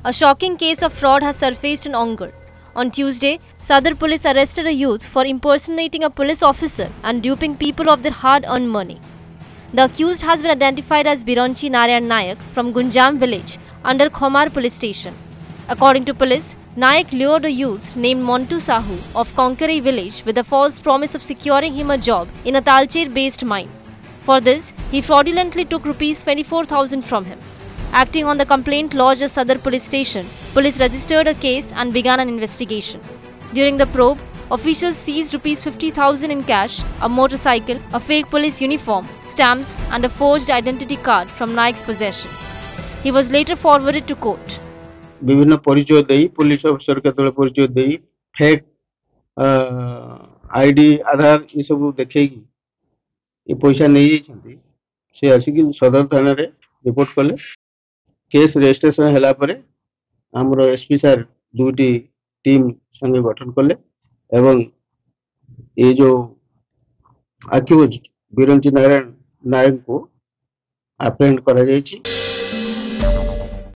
A shocking case of fraud has surfaced in Ongar. On Tuesday, Sadar police arrested a youth for impersonating a police officer and duping people of their hard-earned money. The accused has been identified as Bironchi Narayan Nayak from Gunjam village under Khomar police station. According to police, Nayak lured a youth named Montu Sahu of Konkari village with a false promise of securing him a job in a Talcher-based mine. For this, he fraudulently took Rs 24,000 from him. Acting on the complaint lodged at Sadar police station, police registered a case and began an investigation. During the probe, officials seized Rs 50,000 in cash, a motorcycle, a fake police uniform, stamps and a forged identity card from Nayak's possession. He was later forwarded to court. विभिन्न परिचय देई police officer केतले परिचय देई fake ID आधार ये सब देखैकी ये पैसा नहीं जाइछंती से आसिक सदर थाना रे रिपोर्ट कले केस रजिस्ट्रेशन होला परे हमरो एसपी सर दुटी टीम संगे गठन कले एवं ये जो अक्यूज बिरंची नारायण नायक को अप्रेंड करा जायछि।